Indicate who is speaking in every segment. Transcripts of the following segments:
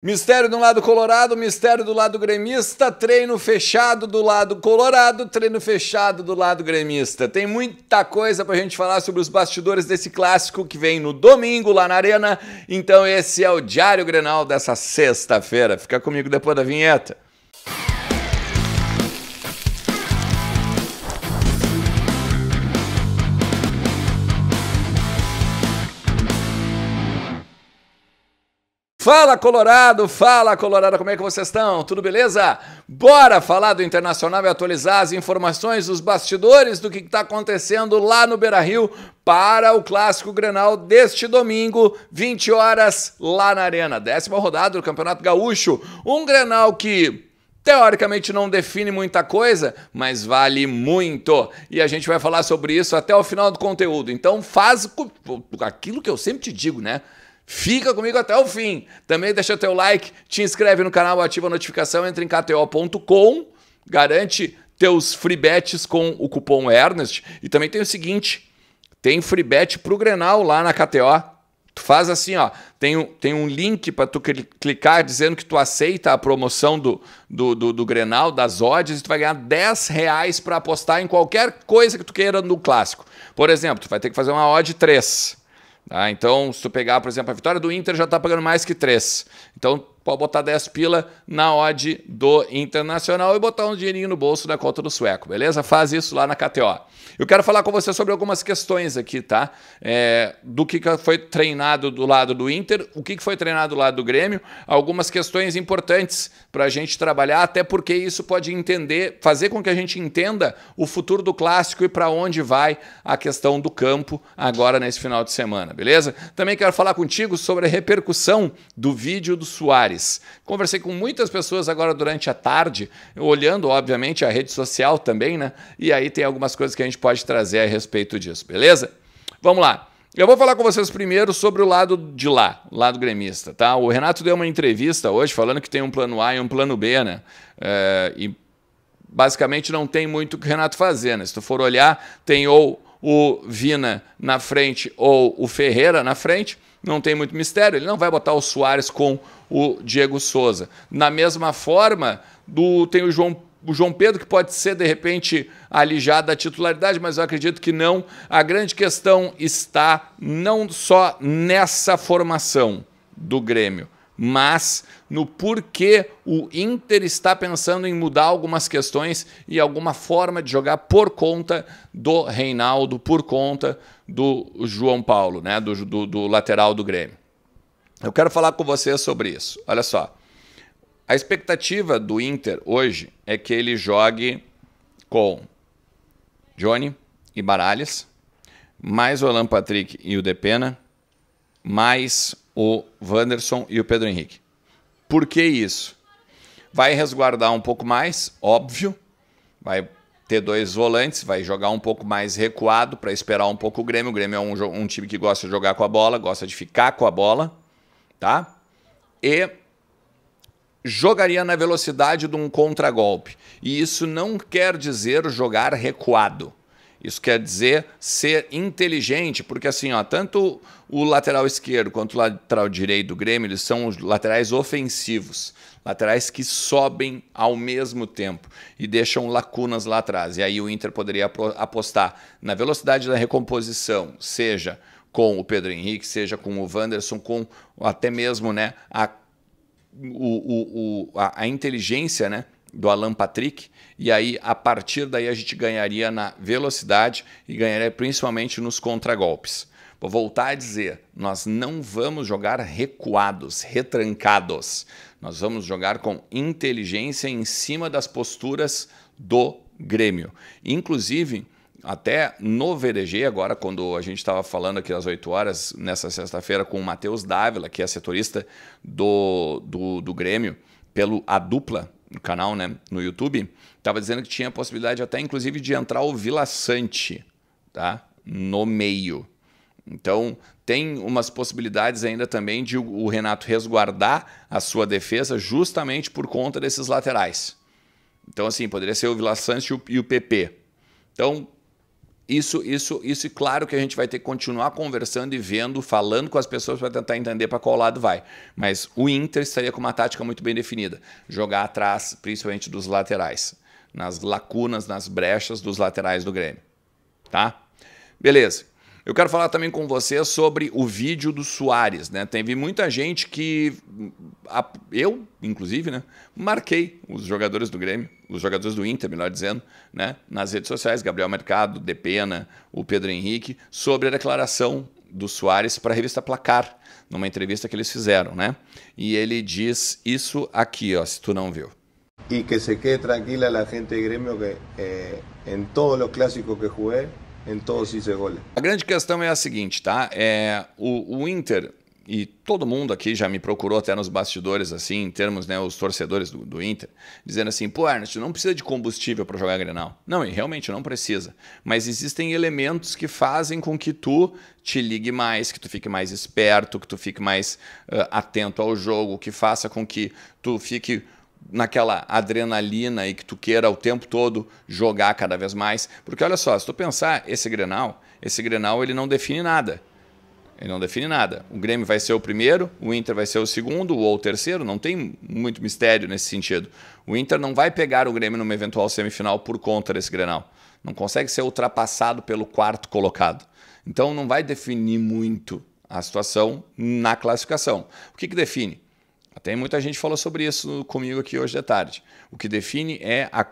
Speaker 1: Mistério do lado colorado, mistério do lado gremista, treino fechado do lado colorado, treino fechado do lado gremista. Tem muita coisa pra gente falar sobre os bastidores desse clássico que vem no domingo lá na Arena. Então esse é o Diário Grenal dessa sexta-feira. Fica comigo depois da vinheta. Fala Colorado, como é que vocês estão? Tudo beleza? Bora falar do Internacional e atualizar as informações, os bastidores do que está acontecendo lá no Beira-Rio para o Clássico Grenal deste domingo, 20 horas, lá na Arena. 10ª rodada do Campeonato Gaúcho, um Grenal que teoricamente não define muita coisa, mas vale muito. E a gente vai falar sobre isso até o final do conteúdo. Então faz aquilo que eu sempre te digo, né? Fica comigo até o fim. Também deixa teu like, te inscreve no canal, ativa a notificação, entra em kto.com, garante teus free bets com o cupom Ernest. E também tem o seguinte, tem free bet pro Grenal lá na KTO. Tu faz assim, ó, tem um link para tu clicar dizendo que tu aceita a promoção do Grenal, das odds, e tu vai ganhar R$10 para apostar em qualquer coisa que tu queira no clássico. Por exemplo, tu vai ter que fazer uma odd 3. Tá? Então, se tu pegar, por exemplo, a vitória do Inter já está pagando mais que 3. Então, pode botar 10 pila na odd do Internacional e botar um dinheirinho no bolso da conta do sueco, beleza? Faz isso lá na KTO. Eu quero falar com você sobre algumas questões aqui, tá? Do que foi treinado do lado do Inter, o que foi treinado do lado do Grêmio, algumas questões importantes para a gente trabalhar, até porque isso pode fazer com que a gente entenda o futuro do clássico e para onde vai a questão do campo agora nesse final de semana, beleza? Também quero falar contigo sobre a repercussão do vídeo do Suárez. Conversei com muitas pessoas agora durante a tarde, olhando, obviamente, a rede social também, né? E aí tem algumas coisas que a gente pode trazer a respeito disso, beleza? Vamos lá. Eu vou falar com vocês primeiro sobre o lado de lá, o lado gremista, tá? O Renato deu uma entrevista hoje falando que tem um plano A e um plano B, né? E basicamente não tem muito o que o Renato fazer, né? Se tu for olhar, tem ou o Vina na frente ou o Ferreira na frente, não tem muito mistério, ele não vai botar o Suárez com o Diego Souza. Na mesma forma, tem o João Pedro, que pode ser, de repente, alijado da titularidade, mas eu acredito que não. A grande questão está não só nessa formação do Grêmio, mas no porquê o Inter está pensando em mudar algumas questões e alguma forma de jogar por conta do Reinaldo, por conta do João Paulo, né, do lateral do Grêmio. Eu quero falar com vocês sobre isso. Olha só. A expectativa do Inter hoje é que ele jogue com Johnny e Baralhas, mais o Alan Patrick e o Depena, mais o Wanderson e o Pedro Henrique. Por que isso? Vai resguardar um pouco mais, óbvio, vai ter 2 volantes, vai jogar um pouco mais recuado para esperar um pouco o Grêmio. O Grêmio é um time que gosta de jogar com a bola, gosta de ficar com a bola, tá? E jogaria na velocidade de um contragolpe. E isso não quer dizer jogar recuado. Isso quer dizer ser inteligente, porque assim, ó, tanto o lateral esquerdo quanto o lateral direito do Grêmio, eles são os laterais ofensivos, laterais que sobem ao mesmo tempo e deixam lacunas lá atrás. E aí o Inter poderia apostar na velocidade da recomposição, seja com o Pedro Henrique, seja com o Wanderson, com até mesmo, né, a inteligência, né, do Alan Patrick, e aí a partir daí a gente ganharia na velocidade e ganharia principalmente nos contragolpes. Vou voltar a dizer, nós não vamos jogar recuados, retrancados. Nós vamos jogar com inteligência em cima das posturas do Grêmio. Inclusive, até no VDG, agora, quando a gente estava falando aqui às 8 horas, nessa sexta-feira, com o Matheus Dávila, que é setorista do Grêmio, a dupla, no canal, né, no YouTube, estava dizendo que tinha a possibilidade até, inclusive, de entrar o Vila Sante, tá, no meio. Então, tem umas possibilidades ainda também de o Renato resguardar a sua defesa justamente por conta desses laterais. Então, assim, poderia ser o Vila Sante e o PP. Então, e claro que a gente vai ter que continuar conversando e vendo, falando com as pessoas para tentar entender para qual lado vai. Mas o Inter estaria com uma tática muito bem definida. Jogar atrás, principalmente dos laterais. Nas lacunas, nas brechas dos laterais do Grêmio. Tá? Beleza. Eu quero falar também com você sobre o vídeo do Suárez, né? Teve muita gente que, eu inclusive, né, marquei os jogadores do Grêmio, os jogadores do Inter, melhor dizendo, né, nas redes sociais, Gabriel Mercado, Depena, o Pedro Henrique, sobre a declaração do Suárez para a revista Placar, numa entrevista que eles fizeram, né? E ele diz isso aqui, ó, se tu não viu.
Speaker 2: E que se quede tranquila a gente de Grêmio que em todos os clássicos que juguei, em todos hice goles.
Speaker 1: A grande questão é a seguinte, tá? O Inter, e todo mundo aqui já me procurou até nos bastidores, assim, em termos, né, os torcedores do Inter, dizendo assim, pô, Ernest, não precisa de combustível para jogar Grenal. Não, e realmente não precisa. Mas existem elementos que fazem com que tu te ligue mais, que tu fique mais esperto, que tu fique mais atento ao jogo, que faça com que tu fique naquela adrenalina e que tu queira o tempo todo jogar cada vez mais. Porque olha só, se tu pensar, esse Grenal ele não define nada. Ele não define nada. O Grêmio vai ser o primeiro, o Inter vai ser o segundo ou o terceiro, não tem muito mistério nesse sentido. O Inter não vai pegar o Grêmio numa eventual semifinal por conta desse Grenal. Não consegue ser ultrapassado pelo quarto colocado. Então não vai definir muito a situação na classificação. O que define? Até muita gente falou sobre isso comigo aqui hoje de tarde. O que define é a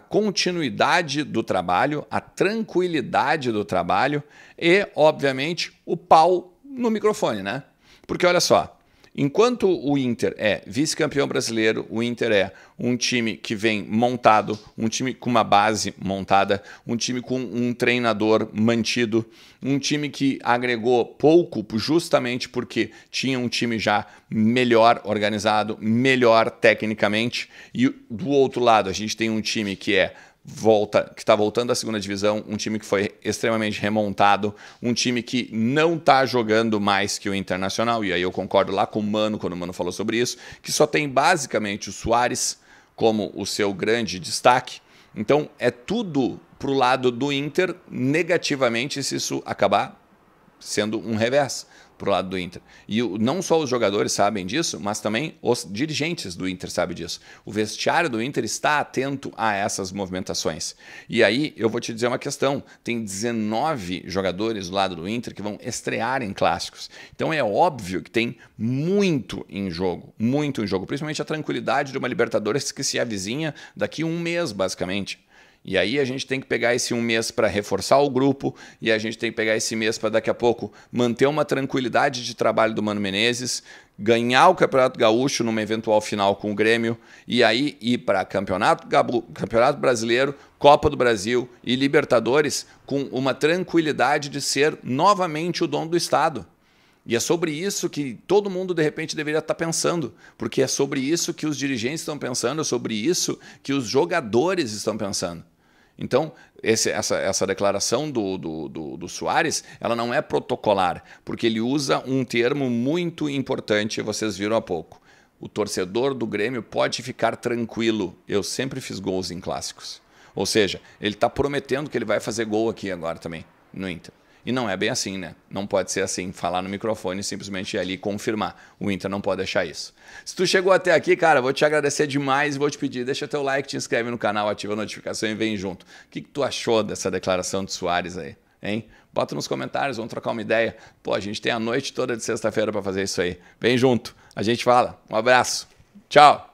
Speaker 1: continuidade do trabalho, a tranquilidade do trabalho e, obviamente, o pau no microfone, né? Porque olha só, enquanto o Inter é vice-campeão brasileiro, o Inter é um time que vem montado, um time com uma base montada, um time com um treinador mantido, um time que agregou pouco justamente porque tinha um time já melhor organizado, melhor tecnicamente, e do outro lado a gente tem um time que está voltando à segunda divisão, um time que foi extremamente remontado, um time que não está jogando mais que o Internacional, e aí eu concordo lá com o Mano, quando o Mano falou sobre isso, que só tem basicamente o Suárez como o seu grande destaque. Então é tudo para o lado do Inter negativamente se isso acabar sendo um revés para o lado do Inter. E não só os jogadores sabem disso, mas também os dirigentes do Inter sabem disso. O vestiário do Inter está atento a essas movimentações. E aí eu vou te dizer uma questão, tem 19 jogadores do lado do Inter que vão estrear em clássicos. Então é óbvio que tem muito em jogo, principalmente a tranquilidade de uma Libertadores que se avizinha daqui a um mês, basicamente. E aí a gente tem que pegar esse um mês para reforçar o grupo e a gente tem que pegar esse mês para daqui a pouco manter uma tranquilidade de trabalho do Mano Menezes, ganhar o Campeonato Gaúcho numa eventual final com o Grêmio e aí ir para Campeonato Brasileiro, Copa do Brasil e Libertadores com uma tranquilidade de ser novamente o dono do Estado. E é sobre isso que todo mundo, de repente, deveria estar pensando, porque é sobre isso que os dirigentes estão pensando, é sobre isso que os jogadores estão pensando. Então, essa declaração do Suárez, ela não é protocolar, porque ele usa um termo muito importante, vocês viram há pouco. O torcedor do Grêmio pode ficar tranquilo, eu sempre fiz gols em clássicos. Ou seja, ele está prometendo que ele vai fazer gol aqui agora também, no Inter. E não é bem assim, né? Não pode ser assim, falar no microfone e simplesmente ir ali confirmar. O Inter não pode deixar isso. Se tu chegou até aqui, cara, vou te agradecer demais e vou te pedir, deixa teu like, te inscreve no canal, ativa a notificação e vem junto. O que tu achou dessa declaração de Suárez aí, hein? Bota nos comentários, vamos trocar uma ideia. Pô, a gente tem a noite toda de sexta-feira para fazer isso aí. Vem junto, a gente fala. Um abraço. Tchau.